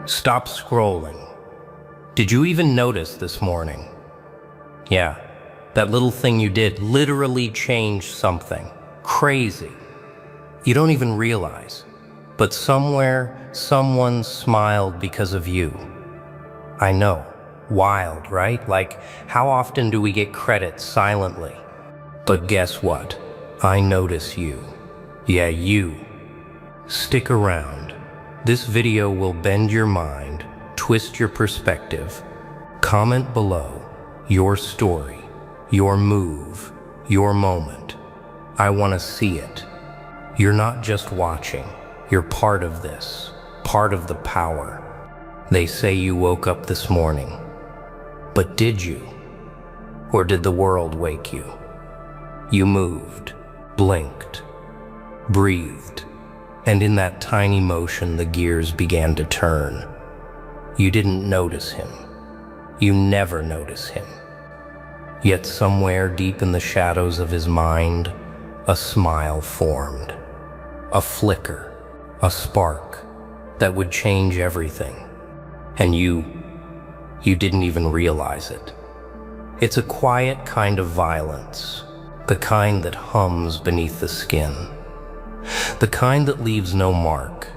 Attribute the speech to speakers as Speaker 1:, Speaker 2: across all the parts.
Speaker 1: Stop scrolling. Did you even notice this morning? Yeah, that little thing you did literally changed something. Crazy. You don't even realize. But somewhere, someone smiled because of you. I know. Wild, right? Like, how often do we get credit silently? But guess what? I notice you. Yeah, you. Stick around. This video will bend your mind, twist your perspective. Comment below your story, your move, your moment. I want to see it. You're not just watching. You're part of this, part of the power. They say you woke up this morning. But did you? Or did the world wake you? You moved, blinked, breathed, and in that tiny motion the gears began to turn. You didn't notice him. You never notice him. Yet somewhere deep in the shadows of his mind, a smile formed. A flicker, a spark that would change everything. And you didn't even realize it. It's a quiet kind of violence, the kind that hums beneath the skin, the kind that leaves no mark,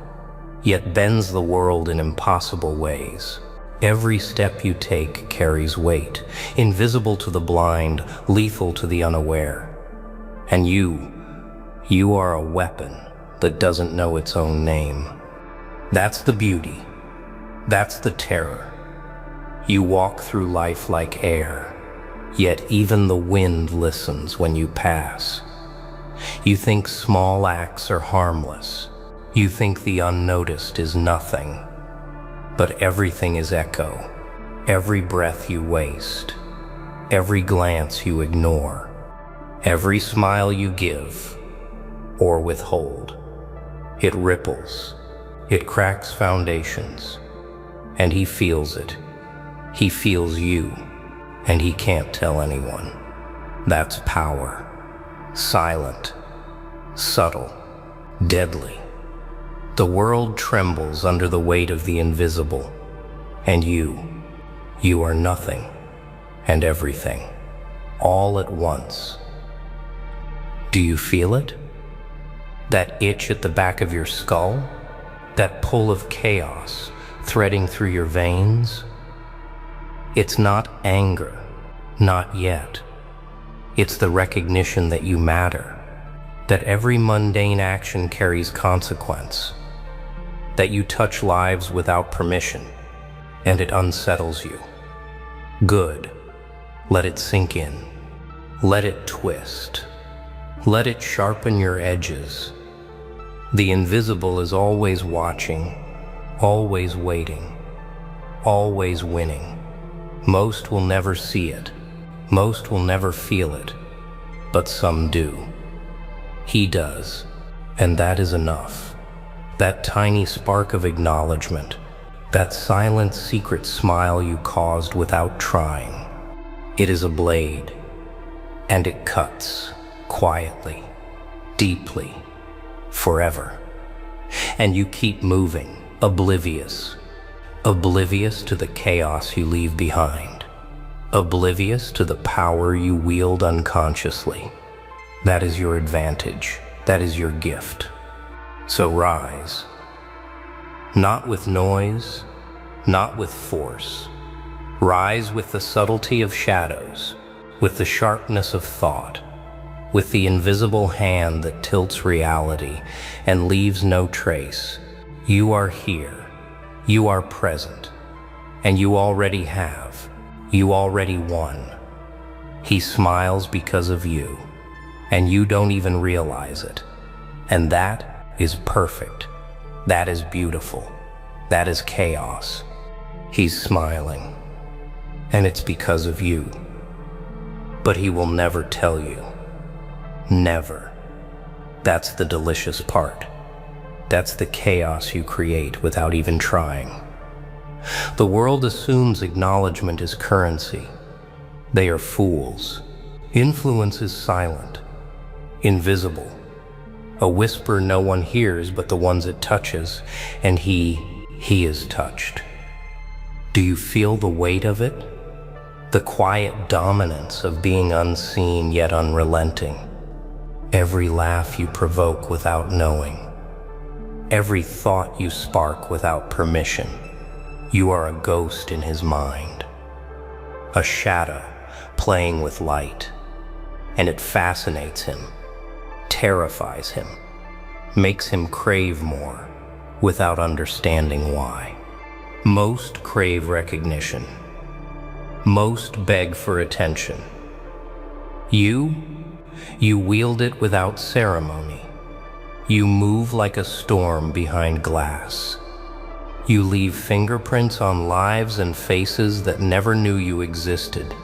Speaker 1: yet bends the world in impossible ways. Every step you take carries weight, invisible to the blind, lethal to the unaware. And you are a weapon that doesn't know its own name. That's the beauty. That's the terror. You walk through life like air, yet even the wind listens when you pass. You think small acts are harmless. You think the unnoticed is nothing. But everything is echo. Every breath you waste, every glance you ignore, every smile you give or withhold, it ripples, it cracks foundations, and he feels it. He feels you, and he can't tell anyone. That's power. Silent, subtle, deadly. The world trembles under the weight of the invisible, and you are nothing and everything, all at once. Do you feel it? That itch at the back of your skull? That pull of chaos threading through your veins? It's not anger, not yet. It's the recognition that you matter, that every mundane action carries consequence, that you touch lives without permission, and it unsettles you. Good. Let it sink in. Let it twist. Let it sharpen your edges. The invisible is always watching, always waiting, always winning. Most will never see it. Most will never feel it. But some do. He does. And that is enough. That tiny spark of acknowledgement. That silent, secret smile you caused without trying. It is a blade. And it cuts. Quietly. Deeply. Forever. And you keep moving. Oblivious. Oblivious to the chaos you leave behind. Oblivious to the power you wield unconsciously. That is your advantage. That is your gift. So rise. Not with noise, not with force. Rise with the subtlety of shadows, with the sharpness of thought, with the invisible hand that tilts reality and leaves no trace. You are here. You are present, and you already have. You already won. He smiles because of you, and you don't even realize it. And that is perfect. That is beautiful. That is chaos. He's smiling, and it's because of you. But he will never tell you. Never. That's the delicious part. That's the chaos you create without even trying. The world assumes acknowledgement is currency. They are fools. Influence is silent, invisible, a whisper no one hears but the ones it touches, and he He is touched. Do you feel the weight of it? The quiet dominance of being unseen yet unrelenting. Every laugh you provoke without knowing. Every thought you spark without permission. You are a ghost in his mind. A shadow playing with light. And it fascinates him, terrifies him, makes him crave more without understanding why. Most crave recognition. Most beg for attention. You wield it without ceremony. You move like a storm behind glass. You leave fingerprints on lives and faces that never knew you existed.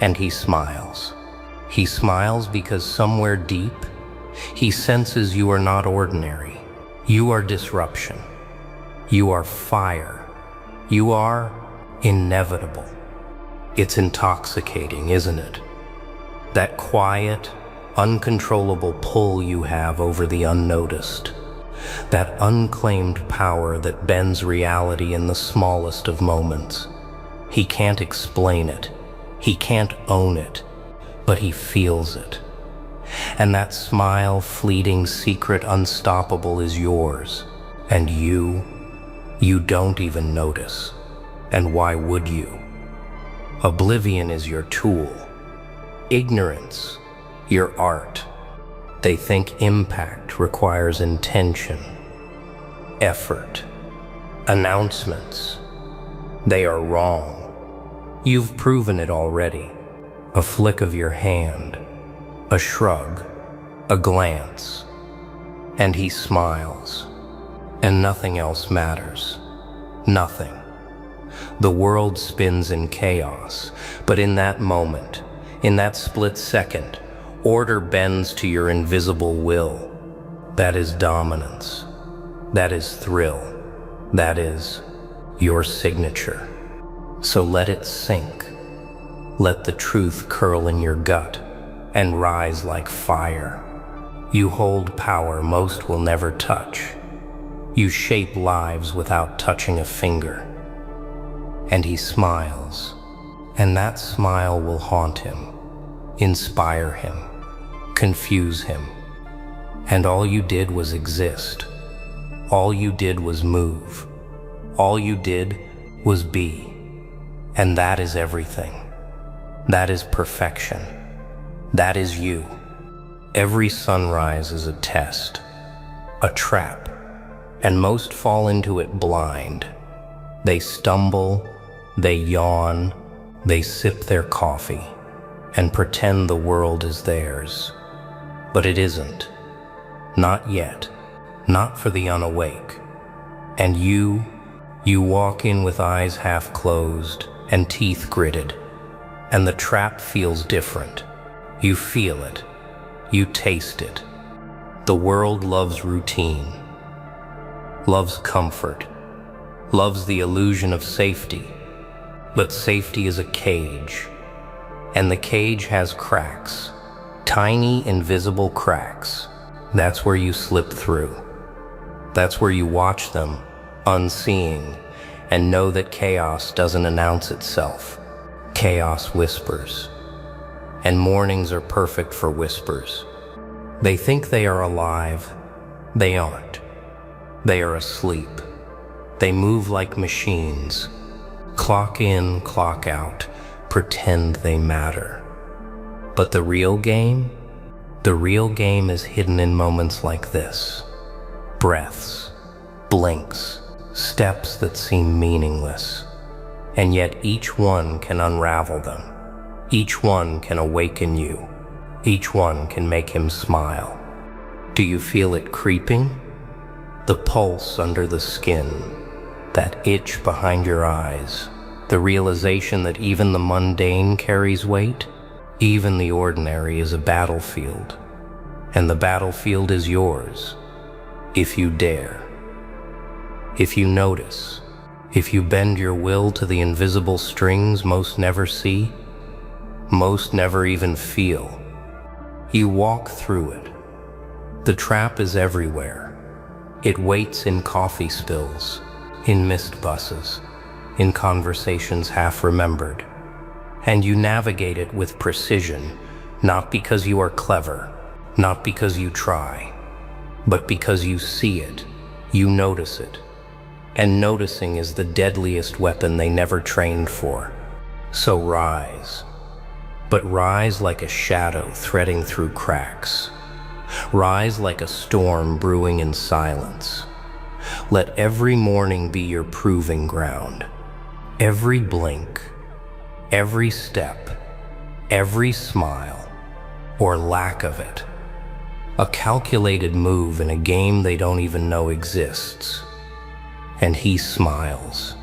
Speaker 1: And he smiles. He smiles because somewhere deep, he senses you are not ordinary. You are disruption. You are fire. You are inevitable. It's intoxicating, isn't it? That quiet, uncontrollable pull you have over the unnoticed. That unclaimed power that bends reality in the smallest of moments. He can't explain it. He can't own it, but he feels it. And that smile, fleeting, secret, unstoppable is yours. And you don't even notice. And why would you? Oblivion is your tool. Ignorance, your art. They think impact requires intention, effort, announcements. They are wrong. You've proven it already. A flick of your hand, a shrug, a glance, and he smiles. And nothing else matters. Nothing. The world spins in chaos, but in that moment, in that split second, order bends to your invisible will. That is dominance. That is thrill. That is your signature. So let it sink. Let the truth curl in your gut and rise like fire. You hold power most will never touch. You shape lives without touching a finger. And he smiles, and that smile will haunt him, inspire him, confuse him. And all you did was exist. All you did was move. All you did was be. And that is everything. That is perfection. That is you. Every sunrise is a test, a trap, and most fall into it blind. They stumble, they yawn, they sip their coffee, and pretend the world is theirs. But it isn't. Not yet. Not for the unawake. And you walk in with eyes half closed and teeth gritted, and the trap feels different. You feel it. You taste it. The world loves routine, loves comfort, loves the illusion of safety. But safety is a cage, and the cage has cracks, tiny invisible cracks. That's where you slip through. That's where you watch them, unseeing, and know that chaos doesn't announce itself. Chaos whispers. And mornings are perfect for whispers. They think they are alive. They aren't. They are asleep. They move like machines. Clock in, clock out, pretend they matter. But the real game is hidden in moments like this. Breaths, blinks, steps that seem meaningless. And yet each one can unravel them. Each one can awaken you. Each one can make him smile. Do you feel it creeping? The pulse under the skin, that itch behind your eyes, the realization that even the mundane carries weight, even the ordinary is a battlefield, and the battlefield is yours, if you dare. If you notice, if you bend your will to the invisible strings most never see, most never even feel, you walk through it. The trap is everywhere. It waits in coffee spills, in missed buses, in conversations half remembered. And you navigate it with precision, not because you are clever, not because you try, but because you see it, you notice it. And noticing is the deadliest weapon they never trained for. So rise, but rise like a shadow threading through cracks. Rise like a storm brewing in silence. Let every morning be your proving ground. Every blink, every step, every smile, or lack of it. A calculated move in a game they don't even know exists. And he smiles.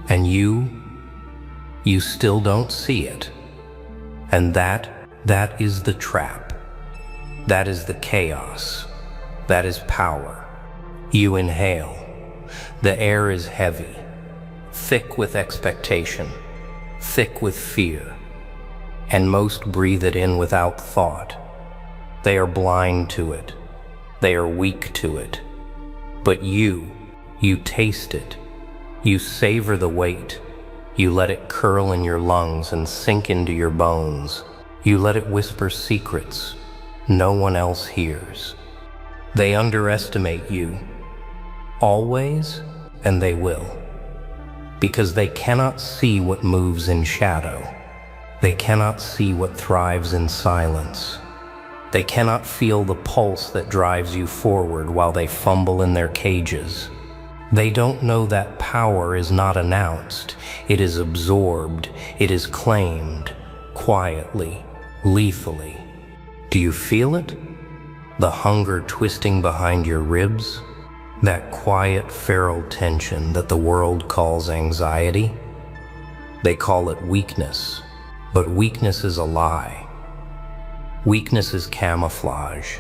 Speaker 1: And you still don't see it. And that is the trap. That is the chaos. That is power. You inhale. The air is heavy, thick with expectation, thick with fear. And most breathe it in without thought. They are blind to it. They are weak to it. But you taste it. You savor the weight. You let it curl in your lungs and sink into your bones. You let it whisper secrets no one else hears. They underestimate you, always, and they will, because they cannot see what moves in shadow. They cannot see what thrives in silence. They cannot feel the pulse that drives you forward while they fumble in their cages. They don't know that power is not announced. It is absorbed. It is claimed, quietly, lethally. Do you feel it? The hunger twisting behind your ribs? That quiet, feral tension that the world calls anxiety? They call it weakness, but weakness is a lie. Weakness is camouflage.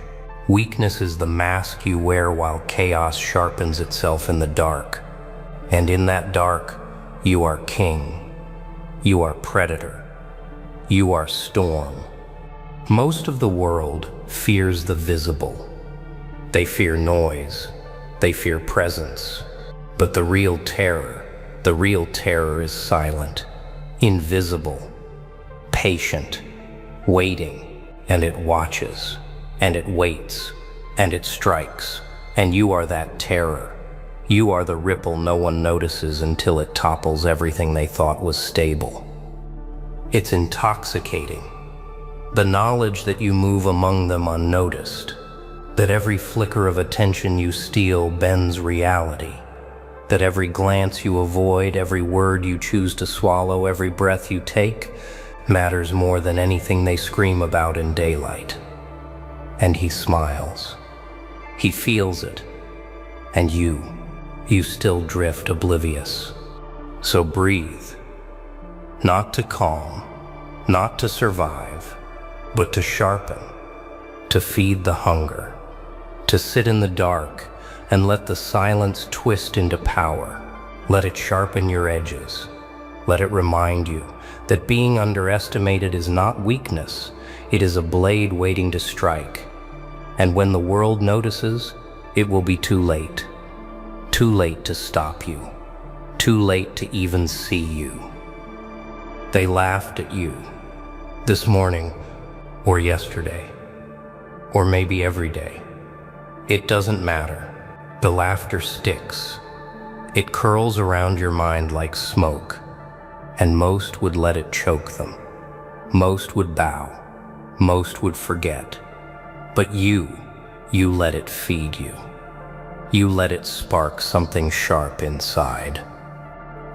Speaker 1: Weakness is the mask you wear while chaos sharpens itself in the dark. And in that dark, you are king. You are predator. You are storm. Most of the world fears the visible. They fear noise. They fear presence. But the real terror is silent, invisible, patient, waiting, and it watches. And it waits, and it strikes, and you are that terror. You are the ripple no one notices until it topples everything they thought was stable. It's intoxicating. The knowledge that you move among them unnoticed, that every flicker of attention you steal bends reality, that every glance you avoid, every word you choose to swallow, every breath you take, matters more than anything they scream about in daylight. And he smiles. He feels it. And you still drift oblivious. So breathe. Not to calm, not to survive, but to sharpen, to feed the hunger, to sit in the dark and let the silence twist into power. Let it sharpen your edges. Let it remind you that being underestimated is not weakness. It is a blade waiting to strike. And when the world notices, it will be too late. Too late to stop you. Too late to even see you. They laughed at you this morning, or yesterday, or maybe every day. It doesn't matter. The laughter sticks. It curls around your mind like smoke, and most would let it choke them. Most would bow. Most would forget. But you let it feed you. You let it spark something sharp inside.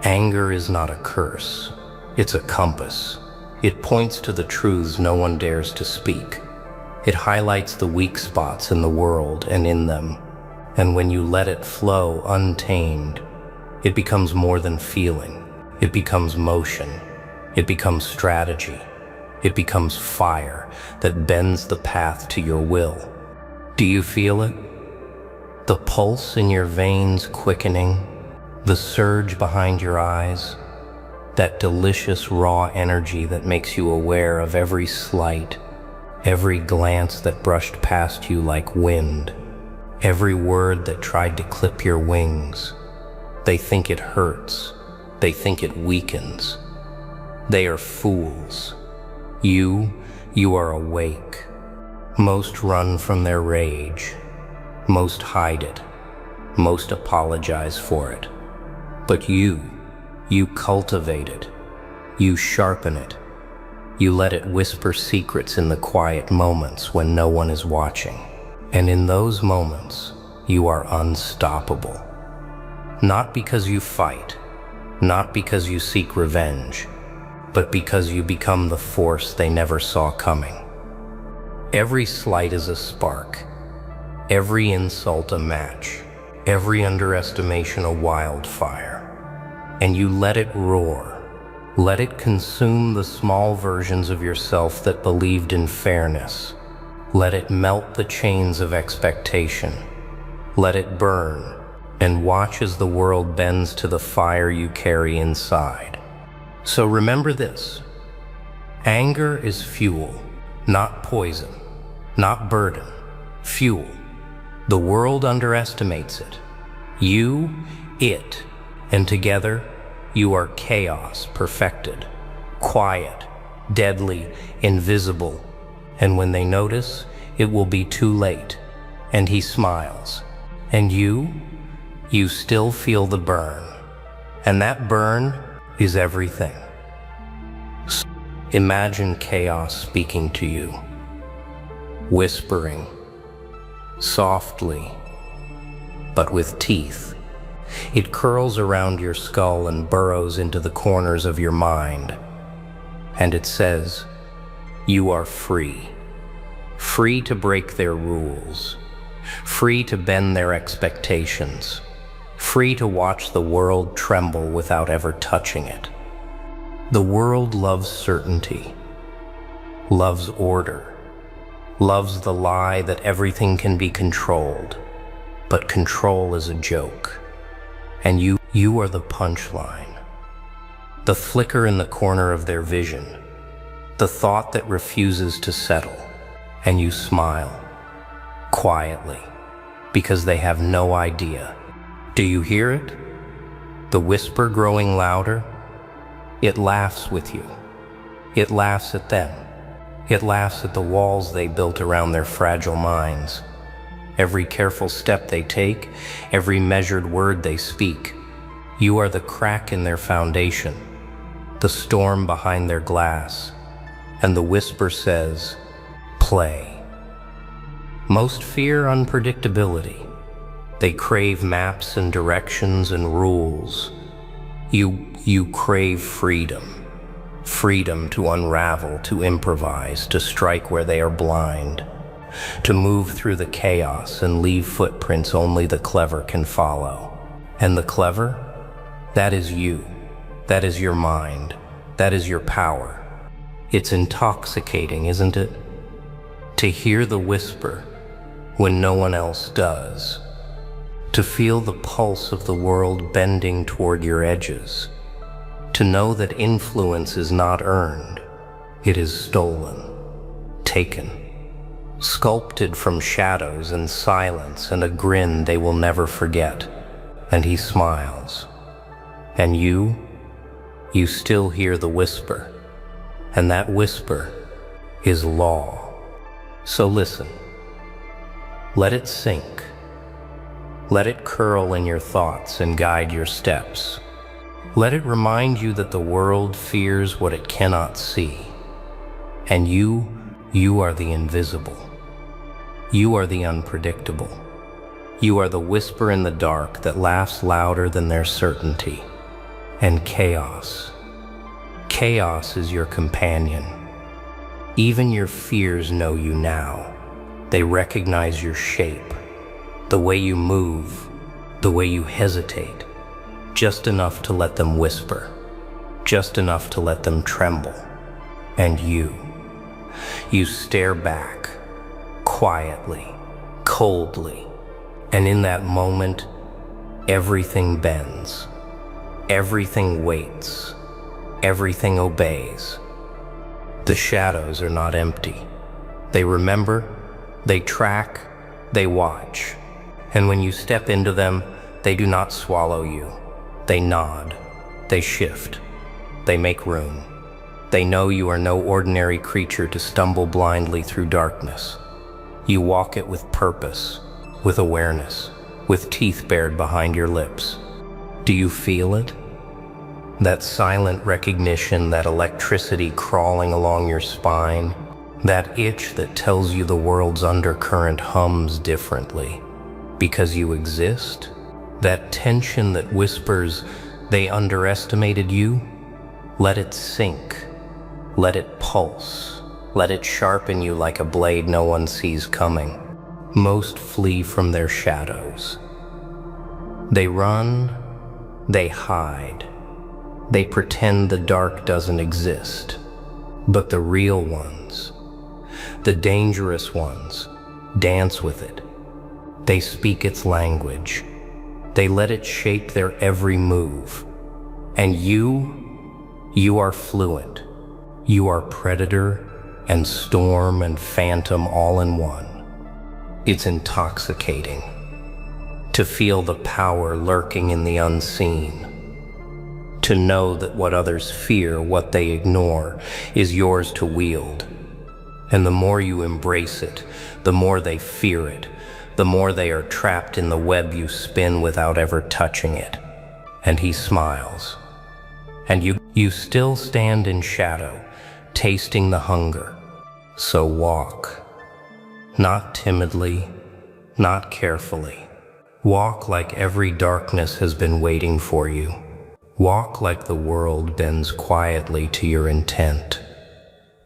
Speaker 1: Anger is not a curse. It's a compass. It points to the truths no one dares to speak. It highlights the weak spots in the world and in them. And when you let it flow untamed, it becomes more than feeling. It becomes motion. It becomes strategy. It becomes fire that bends the path to your will. Do you feel it? The pulse in your veins quickening, the surge behind your eyes, that delicious raw energy that makes you aware of every slight, every glance that brushed past you like wind, every word that tried to clip your wings. They think it hurts. They think it weakens. They are fools. You are awake. Most run from their rage. Most hide it. Most apologize for it. But you cultivate it. You sharpen it. You let it whisper secrets in the quiet moments when no one is watching. And in those moments, you are unstoppable. Not because you fight, not because you seek revenge, but because you become the force they never saw coming. Every slight is a spark, every insult a match, every underestimation a wildfire. And you let it roar. Let it consume the small versions of yourself that believed in fairness. Let it melt the chains of expectation. Let it burn, and watch as the world bends to the fire you carry inside. So remember this: anger is fuel, not poison, not burden, fuel. The world underestimates it. You, it, and together, you are chaos perfected, quiet, deadly, invisible. And when they notice, it will be too late. And he smiles. And you still feel the burn. And that burn is everything. So imagine chaos speaking to you, whispering, softly, but with teeth. It curls around your skull and burrows into the corners of your mind. And it says, you are free. Free to break their rules. Free to bend their expectations. Free to watch the world tremble without ever touching it. The world loves certainty, loves order, loves the lie that everything can be controlled. But control is a joke. And you are the punchline, the flicker in the corner of their vision, the thought that refuses to settle. And you smile, quietly, because they have no idea. Do you hear it? The whisper growing louder? It laughs with you. It laughs at them. It laughs at the walls they built around their fragile minds. Every careful step they take, every measured word they speak. You are the crack in their foundation, the storm behind their glass, and the whisper says, play. Most fear unpredictability. They crave maps and directions and rules. You crave freedom. Freedom to unravel, to improvise, to strike where they are blind. To move through the chaos and leave footprints only the clever can follow. And the clever? That is you. That is your mind. That is your power. It's intoxicating, isn't it? To hear the whisper when no one else does. To feel the pulse of the world bending toward your edges. To know that influence is not earned. It is stolen, taken. Sculpted from shadows and silence and a grin they will never forget. And he smiles. And you still hear the whisper. And that whisper is law. So listen. Let it sink. Let it curl in your thoughts and guide your steps. Let it remind you that the world fears what it cannot see. And you are the invisible. You are the unpredictable. You are the whisper in the dark that laughs louder than their certainty. And chaos. Chaos is your companion. Even your fears know you now. They recognize your shape, the way you move, the way you hesitate, just enough to let them whisper, just enough to let them tremble. And you stare back, quietly, coldly, and in that moment, everything bends, everything waits, everything obeys. The shadows are not empty. They remember, they track, they watch, and when you step into them, they do not swallow you. They nod. They shift. They make room. They know you are no ordinary creature to stumble blindly through darkness. You walk it with purpose, with awareness, with teeth bared behind your lips. Do you feel it? That silent recognition, that electricity crawling along your spine, that itch that tells you the world's undercurrent hums differently because you exist? That tension that whispers they underestimated you? Let it sink. Let it pulse. Let it sharpen you like a blade no one sees coming. Most flee from their shadows. They run, they hide. They pretend the dark doesn't exist. But the real ones, the dangerous ones, dance with it. They speak its language. They let it shape their every move. And you are fluent. You are predator and storm and phantom all in one. It's intoxicating to feel the power lurking in the unseen, to know that what others fear, what they ignore, is yours to wield. And the more you embrace it, the more they fear it, the more they are trapped in the web you spin without ever touching it. And he smiles. And you still stand in shadow, tasting the hunger. So walk. Not timidly, not carefully. Walk like every darkness has been waiting for you. Walk like the world bends quietly to your intent.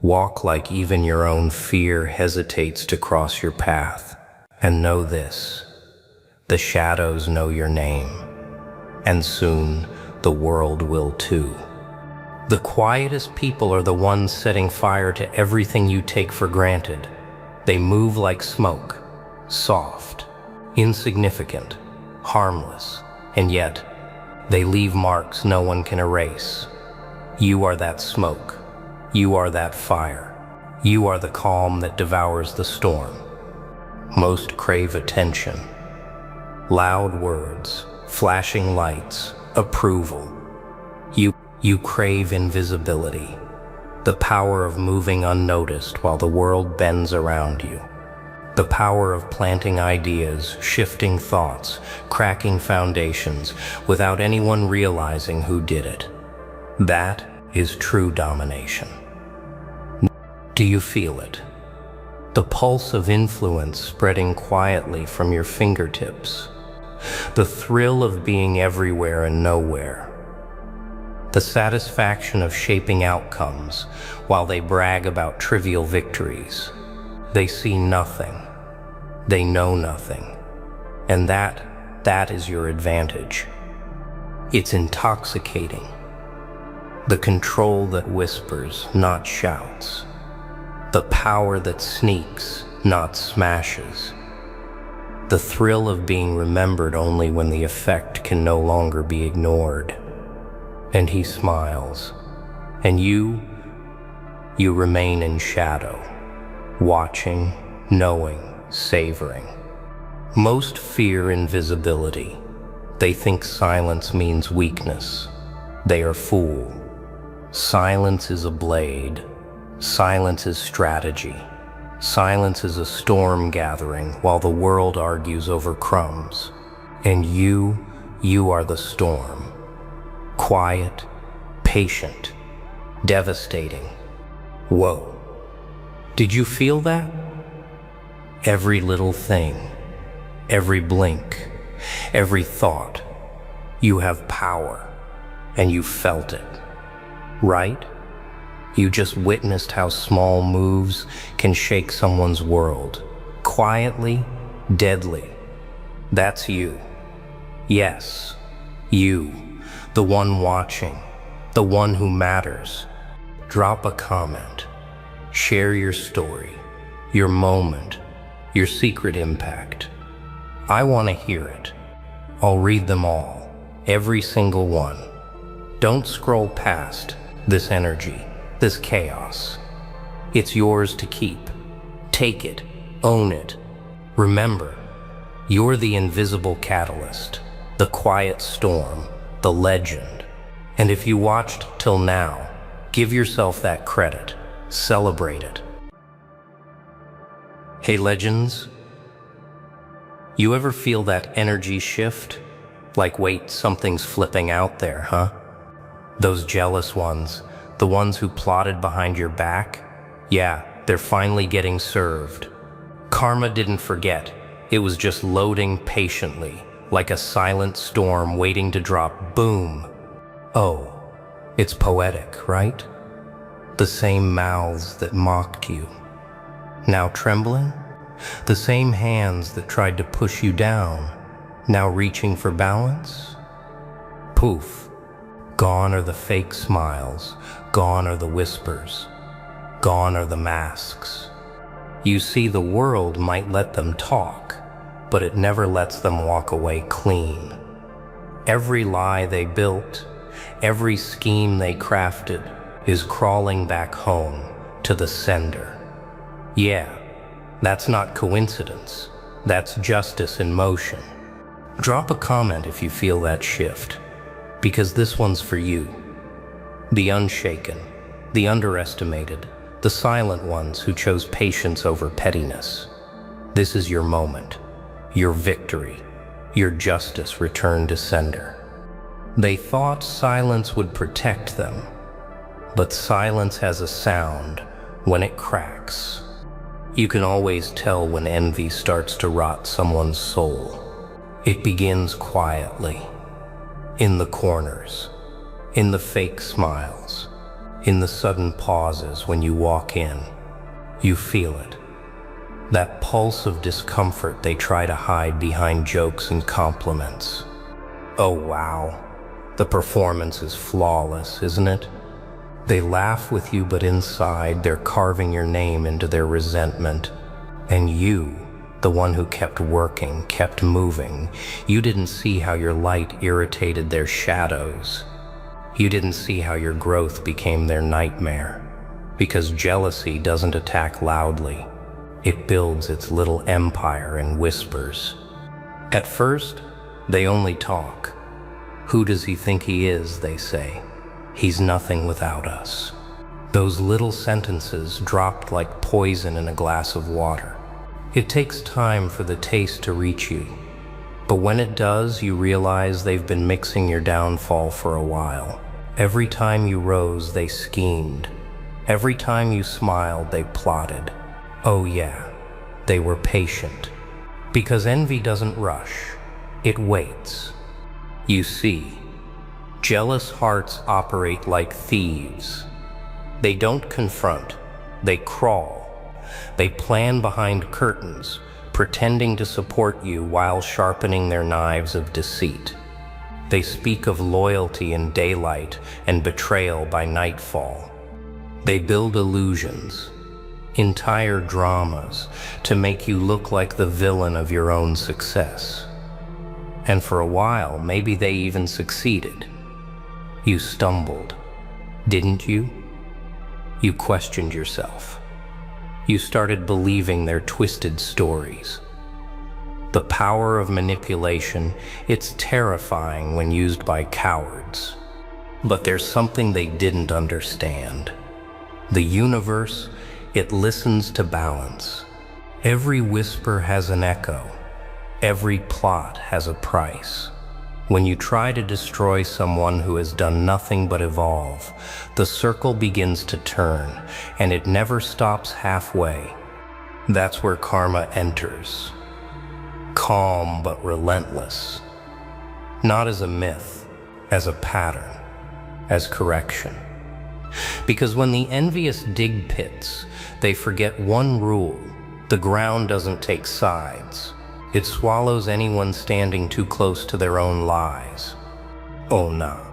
Speaker 1: Walk like even your own fear hesitates to cross your path. And know this, the shadows know your name, and soon the world will too. The quietest people are the ones setting fire to everything you take for granted. They move like smoke, soft, insignificant, harmless, and yet they leave marks no one can erase. You are that smoke. You are that fire. You are the calm that devours the storm. Most crave attention. Loud words, flashing lights, approval. You crave invisibility, the power of moving unnoticed while the world bends around you. The power of planting ideas, shifting thoughts, cracking foundations without anyone realizing who did it. That is true domination. Do you feel it? The pulse of influence spreading quietly from your fingertips. The thrill of being everywhere and nowhere. The satisfaction of shaping outcomes while they brag about trivial victories. They see nothing. They know nothing. And that is your advantage. It's intoxicating. The control that whispers, not shouts. The power that sneaks, not smashes. The thrill of being remembered only when the effect can no longer be ignored. And he smiles, and you remain in shadow, watching, knowing, savoring. Most fear invisibility. They think silence means weakness. They are fooled. Silence is a blade. Silence is strategy. Silence is a storm gathering while the world argues over crumbs. And you are the storm. Quiet, patient, devastating. Whoa. Did you feel that? Every little thing, every blink, every thought. You have power, and you felt it, right? You just witnessed how small moves can shake someone's world. Quietly, deadly. That's you. Yes, you. The one watching, the one who matters. Drop a comment. Share your story, your moment, your secret impact. I want to hear it. I'll read them all, every single one. Don't scroll past this energy, this chaos. It's yours to keep. Take it, own it. Remember, you're the invisible catalyst, the quiet storm, the legend. And if you watched till now, give yourself that credit. Celebrate it. Hey legends, you ever feel that energy shift? Like, wait, something's flipping out there, huh? Those jealous ones, the ones who plotted behind your back? Yeah, they're finally getting served. Karma didn't forget. It was just loading patiently, like a silent storm waiting to drop boom. Oh, it's poetic, right? The same mouths that mocked you. Now trembling? The same hands that tried to push you down, now reaching for balance? Poof. Gone are the fake smiles, gone are the whispers, gone are the masks. You see, the world might let them talk, but it never lets them walk away clean. Every lie they built, every scheme they crafted is crawling back home to the sender. Yeah, that's not coincidence. That's justice in motion. Drop a comment if you feel that shift, because this one's for you. The unshaken, the underestimated, the silent ones who chose patience over pettiness. This is your moment, your victory, your justice returned to sender. They thought silence would protect them, but silence has a sound when it cracks. You can always tell when envy starts to rot someone's soul. It begins quietly, in the corners, in the fake smiles, in the sudden pauses when you walk in. You feel it. That pulse of discomfort they try to hide behind jokes and compliments. Oh wow, the performance is flawless, isn't it? They laugh with you, but inside they're carving your name into their resentment. And you, the one who kept working, kept moving, you didn't see how your light irritated their shadows. You didn't see how your growth became their nightmare. Because jealousy doesn't attack loudly. It builds its little empire in whispers. At first, they only talk. Who does he think he is, they say. He's nothing without us. Those little sentences dropped like poison in a glass of water. It takes time for the taste to reach you. But when it does, you realize they've been mixing your downfall for a while. Every time you rose, they schemed. Every time you smiled, they plotted. Oh yeah, they were patient. Because envy doesn't rush, it waits. You see, jealous hearts operate like thieves. They don't confront, they crawl. They plan behind curtains, pretending to support you while sharpening their knives of deceit. They speak of loyalty in daylight and betrayal by nightfall. They build illusions, entire dramas, to make you look like the villain of your own success. And for a while, maybe they even succeeded. You stumbled, didn't you? You questioned yourself. You started believing their twisted stories. The power of manipulation, it's terrifying when used by cowards. But there's something they didn't understand. The universe, it listens to balance. Every whisper has an echo. Every plot has a price. When you try to destroy someone who has done nothing but evolve, the circle begins to turn, and it never stops halfway. That's where karma enters. Calm but relentless. Not as a myth, as a pattern, as correction. Because when the envious dig pits, they forget one rule. The ground doesn't take sides. It swallows anyone standing too close to their own lies. Oh no.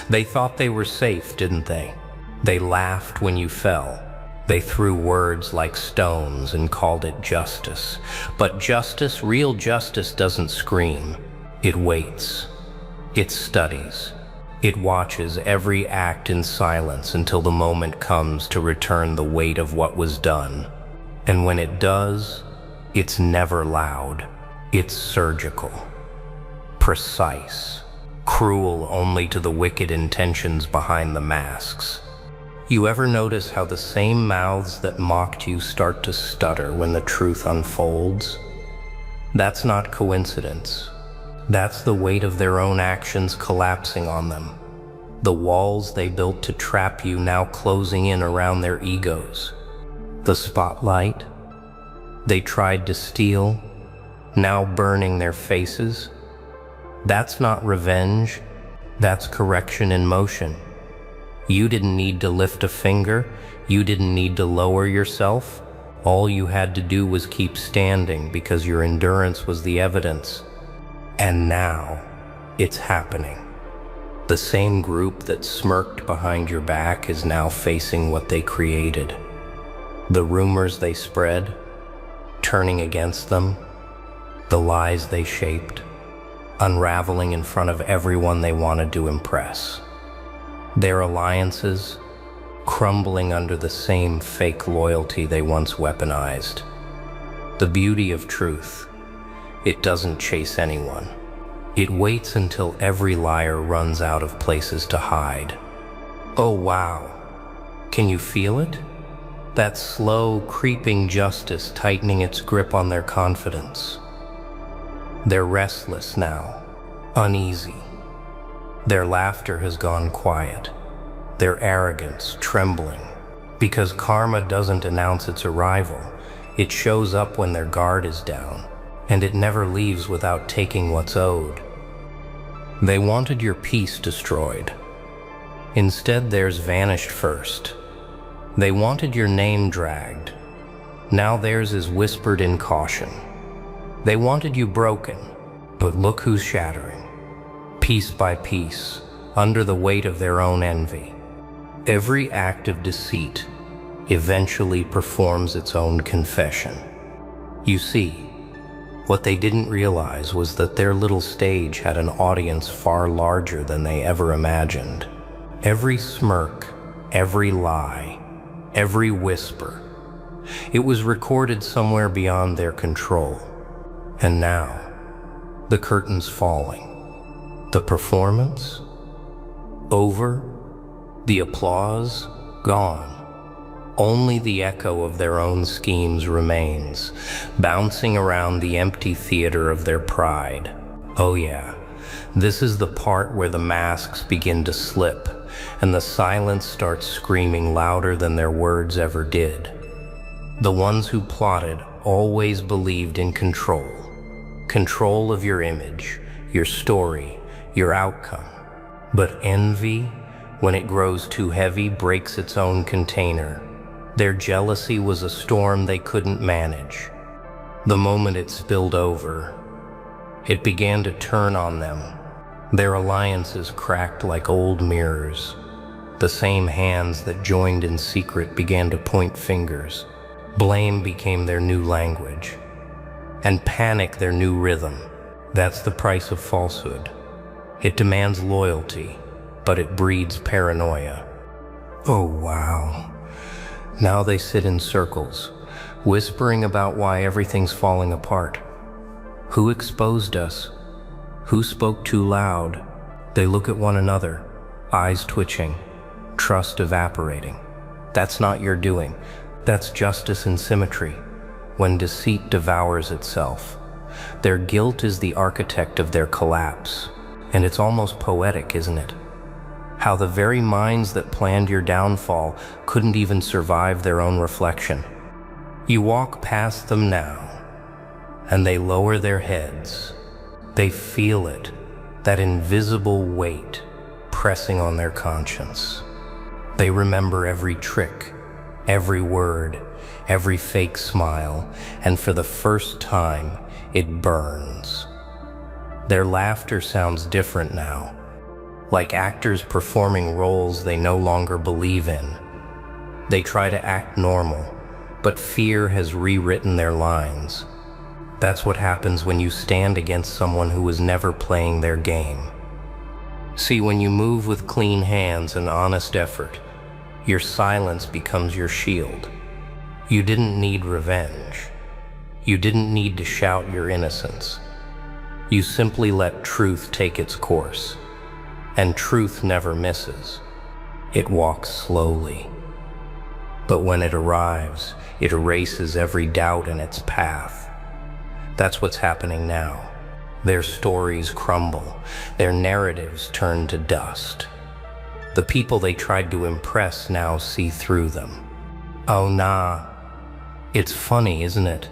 Speaker 1: They thought they were safe, didn't they? They laughed when you fell. They threw words like stones and called it justice. But justice, real justice, doesn't scream. It waits. It studies. It watches every act in silence until the moment comes to return the weight of what was done. And when it does, it's never loud. It's surgical, precise, cruel only to the wicked intentions behind the masks. You ever notice how the same mouths that mocked you start to stutter when the truth unfolds? That's not coincidence. That's the weight of their own actions collapsing on them. The walls they built to trap you now closing in around their egos. The spotlight they tried to steal, now burning their faces. That's not revenge, that's correction in motion. You didn't need to lift a finger, you didn't need to lower yourself. All you had to do was keep standing because your endurance was the evidence. And now, it's happening. The same group that smirked behind your back is now facing what they created. The rumors they spread, turning against them, the lies they shaped, unraveling in front of everyone they wanted to impress. Their alliances crumbling under the same fake loyalty they once weaponized. The beauty of truth, it doesn't chase anyone. It waits until every liar runs out of places to hide. Oh wow, can you feel it? That slow, creeping justice tightening its grip on their confidence. They're restless now, uneasy. Their laughter has gone quiet, their arrogance trembling, because karma doesn't announce its arrival. It shows up when their guard is down, and it never leaves without taking what's owed. They wanted your peace destroyed. Instead, theirs vanished first. They wanted your name dragged. Now theirs is whispered in caution. They wanted you broken, but look who's shattering. Piece by piece, under the weight of their own envy. Every act of deceit eventually performs its own confession. You see, what they didn't realize was that their little stage had an audience far larger than they ever imagined. Every smirk, every lie, every whisper, it was recorded somewhere beyond their control. And now, the curtain's falling. The performance, over. The applause, gone. Only the echo of their own schemes remains, bouncing around the empty theater of their pride. Oh yeah, this is the part where the masks begin to slip, and the silence starts screaming louder than their words ever did. The ones who plotted always believed in control. Control of your image, your story, your outcome. But envy, when it grows too heavy, breaks its own container. Their jealousy was a storm they couldn't manage. The moment it spilled over, it began to turn on them. Their alliances cracked like old mirrors. The same hands that joined in secret began to point fingers. Blame became their new language, and panic their new rhythm. That's the price of falsehood. It demands loyalty, but it breeds paranoia. Oh wow. Now they sit in circles, whispering about why everything's falling apart. Who exposed us? Who spoke too loud? They look at one another, eyes twitching, trust evaporating. That's not your doing. That's justice in symmetry, when deceit devours itself. Their guilt is the architect of their collapse, and it's almost poetic, isn't it? How the very minds that planned your downfall couldn't even survive their own reflection. You walk past them now, and they lower their heads. They feel it, that invisible weight pressing on their conscience. They remember every trick, every word, every fake smile, and for the first time, it burns. Their laughter sounds different now, like actors performing roles they no longer believe in. They try to act normal, but fear has rewritten their lines. That's what happens when you stand against someone who was never playing their game. See, when you move with clean hands and honest effort, your silence becomes your shield. You didn't need revenge. You didn't need to shout your innocence. You simply let truth take its course. And truth never misses. It walks slowly. But when it arrives, it erases every doubt in its path. That's what's happening now. Their stories crumble. Their narratives turn to dust. The people they tried to impress now see through them. Oh nah. It's funny, isn't it?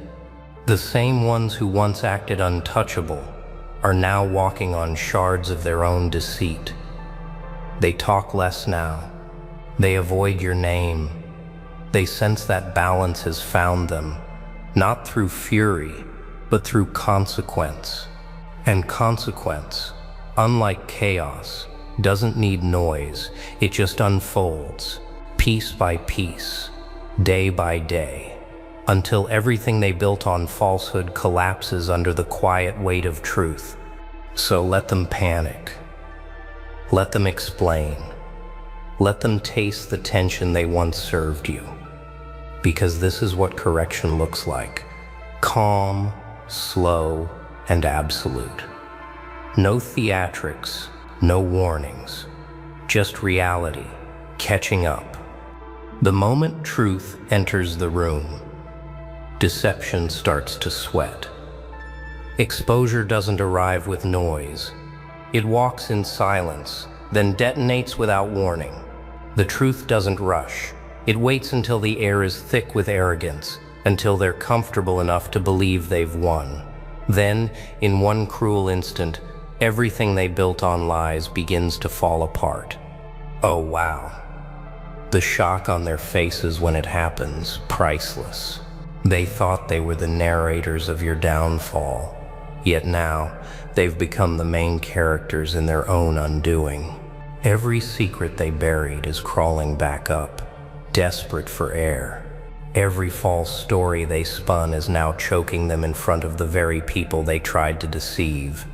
Speaker 1: The same ones who once acted untouchable are now walking on shards of their own deceit. They talk less now. They avoid your name. They sense that balance has found them, not through fury, but through consequence. And consequence, unlike chaos, doesn't need noise. It just unfolds, piece by piece, day by day, until everything they built on falsehood collapses under the quiet weight of truth. So let them panic. Let them explain. Let them taste the tension they once served you. Because this is what correction looks like. Calm, slow, and absolute. No theatrics, no warnings. Just reality, catching up. The moment truth enters the room, deception starts to sweat. Exposure doesn't arrive with noise. It walks in silence, then detonates without warning. The truth doesn't rush. It waits until the air is thick with arrogance, until they're comfortable enough to believe they've won. Then, in one cruel instant, everything they built on lies begins to fall apart. Oh wow. The shock on their faces when it happens, priceless. They thought they were the narrators of your downfall, yet now they've become the main characters in their own undoing. Every secret they buried is crawling back up, desperate for air. Every false story they spun is now choking them in front of the very people they tried to deceive.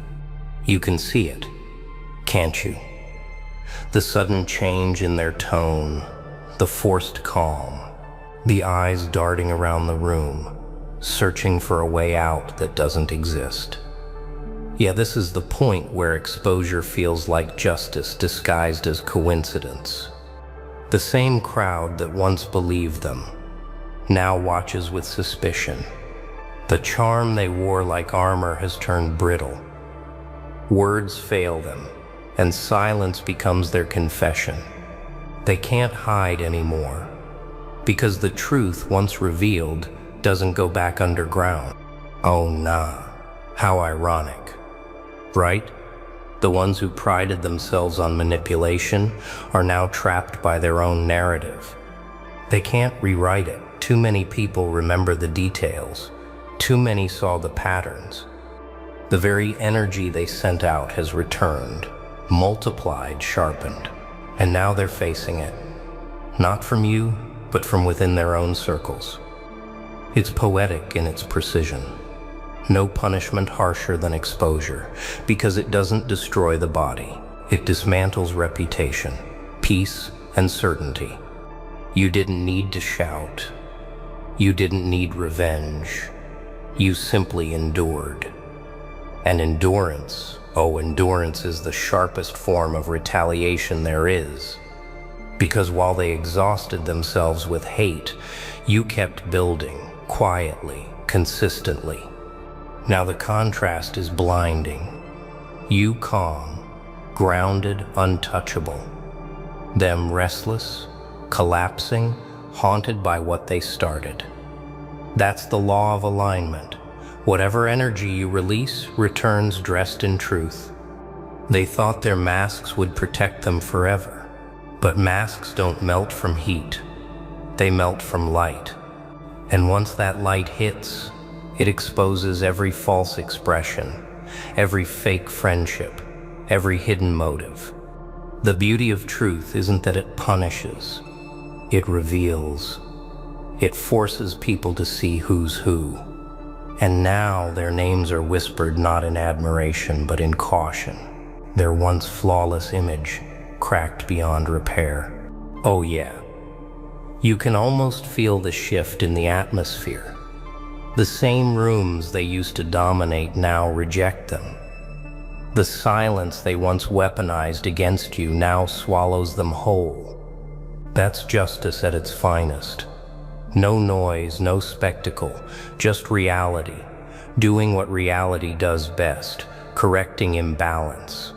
Speaker 1: You can see it, can't you? The sudden change in their tone, the forced calm, the eyes darting around the room, searching for a way out that doesn't exist. Yeah, this is the point where exposure feels like justice disguised as coincidence. The same crowd that once believed them now watches with suspicion. The charm they wore like armor has turned brittle. Words fail them, and silence becomes their confession. They can't hide anymore, because the truth once revealed doesn't go back underground. Oh nah, how ironic. Right? The ones who prided themselves on manipulation are now trapped by their own narrative. They can't rewrite it. Too many people remember the details. Too many saw the patterns. The very energy they sent out has returned, multiplied, sharpened, and now they're facing it. Not from you, but from within their own circles. It's poetic in its precision. No punishment harsher than exposure, because it doesn't destroy the body. It dismantles reputation, peace, and certainty. You didn't need to shout. You didn't need revenge. You simply endured. And endurance, oh, endurance is the sharpest form of retaliation there is. Because while they exhausted themselves with hate, you kept building, quietly, consistently. Now the contrast is blinding. You calm, grounded, untouchable. Them restless, collapsing, haunted by what they started. That's the law of alignment. Whatever energy you release returns dressed in truth. They thought their masks would protect them forever, but masks don't melt from heat. They melt from light. And once that light hits, it exposes every false expression, every fake friendship, every hidden motive. The beauty of truth isn't that it punishes, it reveals. It forces people to see who's who. And now their names are whispered not in admiration, but in caution. Their once flawless image, cracked beyond repair. Oh yeah, you can almost feel the shift in the atmosphere. The same rooms they used to dominate now reject them. The silence they once weaponized against you now swallows them whole. That's justice at its finest. No noise, no spectacle, just reality, doing what reality does best, correcting imbalance.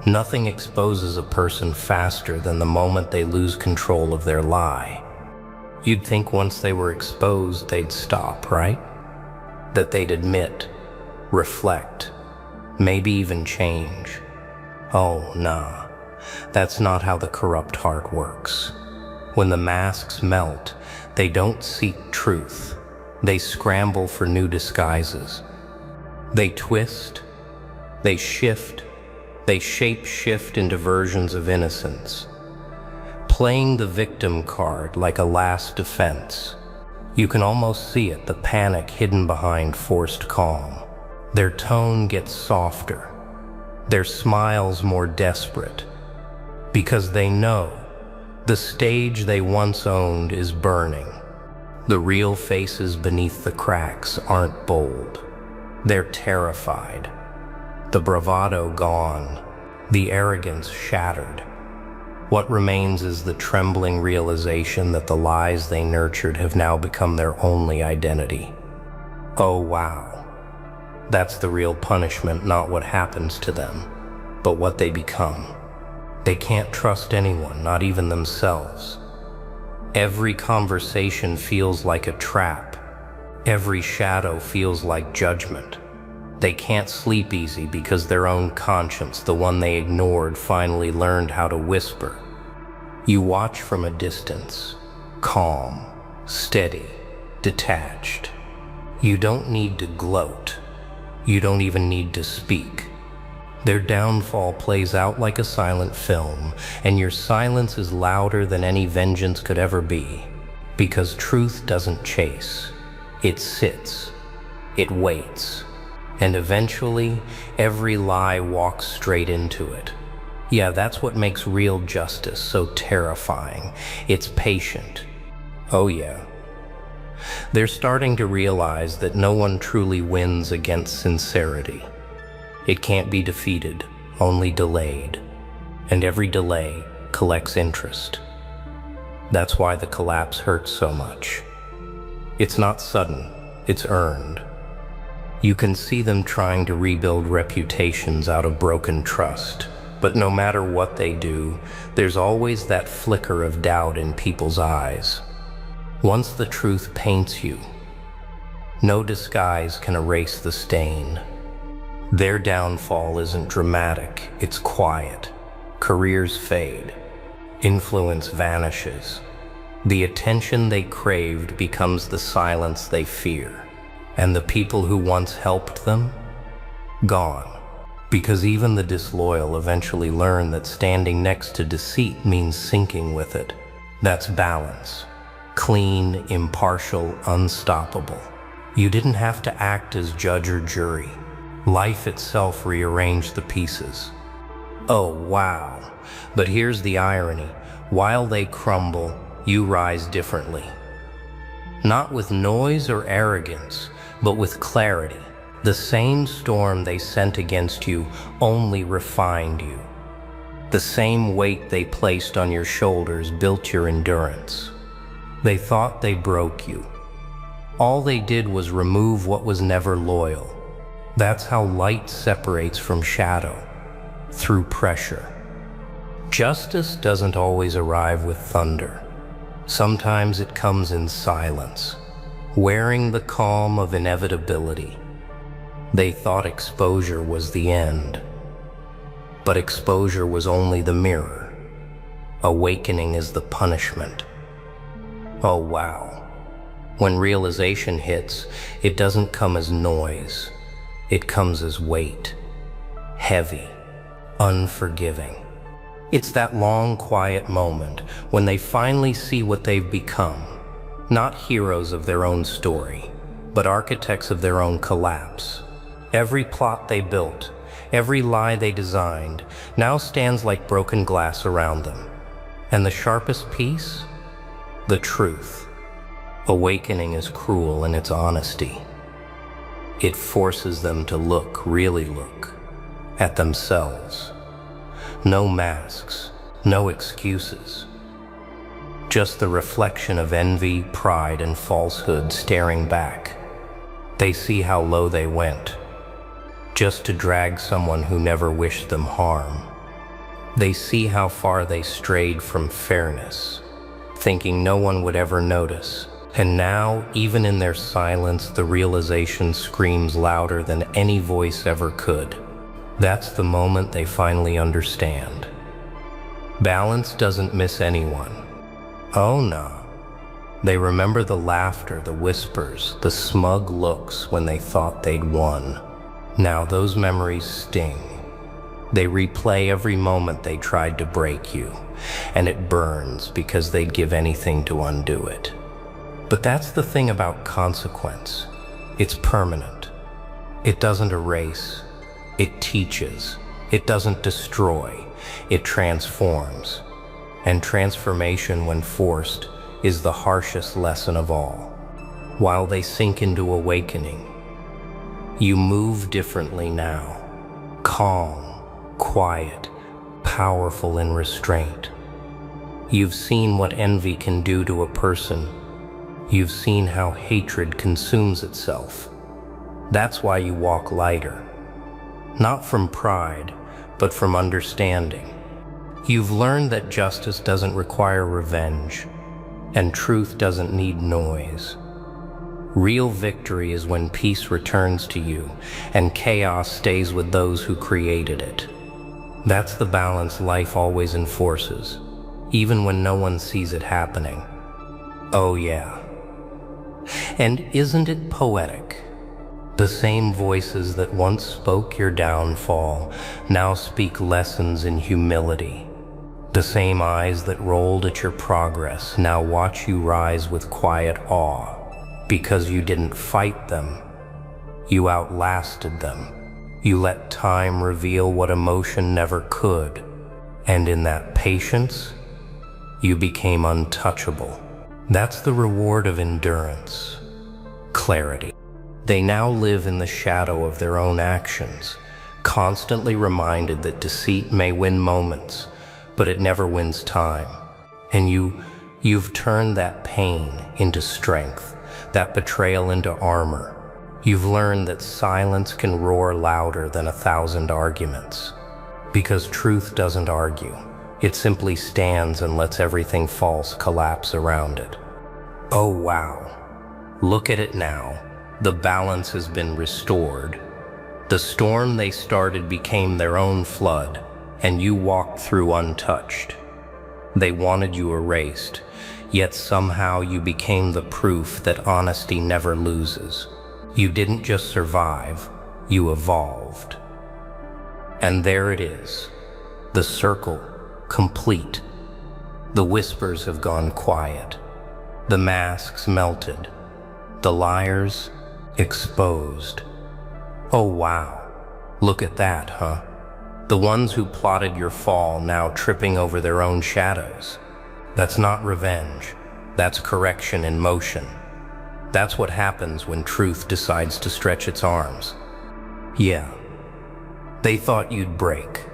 Speaker 1: Nothing exposes a person faster than the moment they lose control of their lie. You'd think once they were exposed, they'd stop, right? That they'd admit, reflect, maybe even change. Oh, nah, that's not how the corrupt heart works. When the masks melt, they don't seek truth. They scramble for new disguises. They twist, they shift, they shape-shift into versions of innocence, playing the victim card like a last defense. You can almost see it, the panic hidden behind forced calm. Their tone gets softer, their smiles more desperate, because they know the stage they once owned is burning. The real faces beneath the cracks aren't bold. They're terrified. The bravado gone, the arrogance shattered. What remains is the trembling realization that the lies they nurtured have now become their only identity. Oh wow. That's the real punishment, not what happens to them, but what they become. They can't trust anyone, not even themselves. Every conversation feels like a trap. Every shadow feels like judgment. They can't sleep easy because their own conscience, the one they ignored, finally learned how to whisper. You watch from a distance, calm, steady, detached. You don't need to gloat. You don't even need to speak. Their downfall plays out like a silent film, and your silence is louder than any vengeance could ever be. Because truth doesn't chase. It sits. It waits. And eventually, every lie walks straight into it. Yeah, that's what makes real justice so terrifying. It's patient. Oh yeah. They're starting to realize that no one truly wins against sincerity. It can't be defeated, only delayed. And every delay collects interest. That's why the collapse hurts so much. It's not sudden, it's earned. You can see them trying to rebuild reputations out of broken trust. But no matter what they do, there's always that flicker of doubt in people's eyes. Once the truth paints you, no disguise can erase the stain. Their downfall isn't dramatic, it's quiet. Careers fade. Influence vanishes. The attention they craved becomes the silence they fear. And the people who once helped them? Gone. Because even the disloyal eventually learn that standing next to deceit means sinking with it. That's balance. Clean, impartial, unstoppable. You didn't have to act as judge or jury. Life itself rearranged the pieces. Oh, wow. But here's the irony. While they crumble, you rise differently. Not with noise or arrogance, but with clarity. The same storm they sent against you only refined you. The same weight they placed on your shoulders built your endurance. They thought they broke you. All they did was remove what was never loyal. That's how light separates from shadow, through pressure. Justice doesn't always arrive with thunder. Sometimes it comes in silence, wearing the calm of inevitability. They thought exposure was the end, but exposure was only the mirror. Awakening is the punishment. Oh wow. When realization hits, it doesn't come as noise. It comes as weight. Heavy. Unforgiving. It's that long, quiet moment when they finally see what they've become. Not heroes of their own story, but architects of their own collapse. Every plot they built, every lie they designed, now stands like broken glass around them. And the sharpest piece? The truth. Awakening is cruel in its honesty. It forces them to look, really look, at themselves. No masks, no excuses. Just the reflection of envy, pride, and falsehood staring back. They see how low they went, just to drag someone who never wished them harm. They see how far they strayed from fairness, thinking no one would ever notice. And now, even in their silence, the realization screams louder than any voice ever could. That's the moment they finally understand. Balance doesn't miss anyone. Oh no. They remember the laughter, the whispers, the smug looks when they thought they'd won. Now those memories sting. They replay every moment they tried to break you, and it burns because they'd give anything to undo it. But that's the thing about consequence. It's permanent. It doesn't erase. It teaches. It doesn't destroy. It transforms. And transformation, when forced, is the harshest lesson of all. While they sink into awakening, you move differently now. Calm, quiet, powerful in restraint. You've seen what envy can do to a person. You've seen how hatred consumes itself. That's why you walk lighter. Not from pride, but from understanding. You've learned that justice doesn't require revenge, and truth doesn't need noise. Real victory is when peace returns to you, and chaos stays with those who created it. That's the balance life always enforces, even when no one sees it happening. Oh yeah. And isn't it poetic? The same voices that once spoke your downfall now speak lessons in humility. The same eyes that rolled at your progress now watch you rise with quiet awe, because you didn't fight them. You outlasted them. You let time reveal what emotion never could. And in that patience, you became untouchable. That's the reward of endurance. Clarity. They now live in the shadow of their own actions, constantly reminded that deceit may win moments, but it never wins time. And you've turned that pain into strength, that betrayal into armor. You've learned that silence can roar louder than 1,000 arguments. Because truth doesn't argue. It simply stands and lets everything false collapse around it. Oh wow. Look at it now. The balance has been restored. The storm they started became their own flood, and you walked through untouched. They wanted you erased, yet somehow you became the proof that honesty never loses. You didn't just survive, you evolved. And there it is, the circle, complete. The whispers have gone quiet, the masks melted, the liars exposed. Oh wow, look at that, huh? The ones who plotted your fall now tripping over their own shadows. That's not revenge, that's correction in motion. That's what happens when truth decides to stretch its arms. Yeah, they thought you'd break.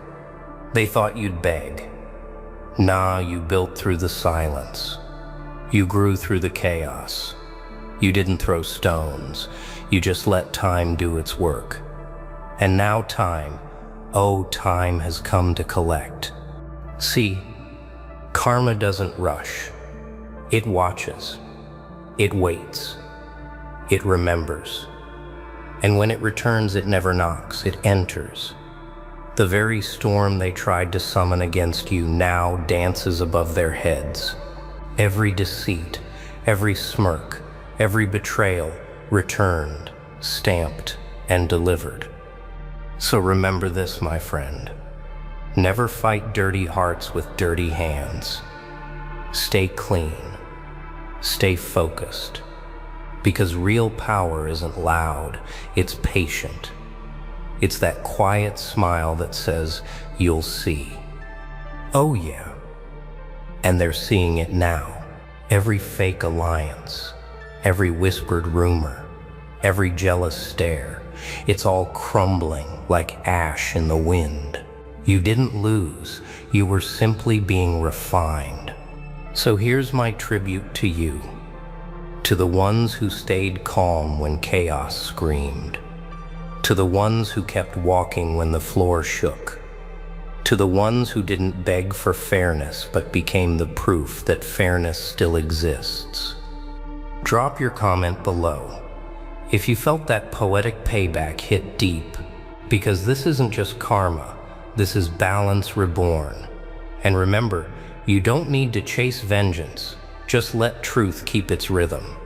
Speaker 1: They thought you'd beg. Nah, you built through the silence. You grew through the chaos. You didn't throw stones. You just let time do its work. And now time, oh, time has come to collect. See, karma doesn't rush. It watches. It waits. It remembers. And when it returns, it never knocks. It enters. The very storm they tried to summon against you now dances above their heads. Every deceit, every smirk, every betrayal returned, stamped, and delivered. So remember this, my friend. Never fight dirty hearts with dirty hands. Stay clean. Stay focused. Because real power isn't loud, it's patient. It's that quiet smile that says, you'll see. Oh yeah. And they're seeing it now. Every fake alliance, every whispered rumor, every jealous stare, It's all crumbling like ash in the wind. You didn't lose, you were simply being refined. So here's my tribute to you, to the ones who stayed calm when chaos screamed, to the ones who kept walking when the floor shook, to the ones who didn't beg for fairness but became the proof that fairness still exists. Drop your comment below if you felt that poetic payback hit deep, because this isn't just karma, this is balance reborn. And remember, you don't need to chase vengeance, just let truth keep its rhythm.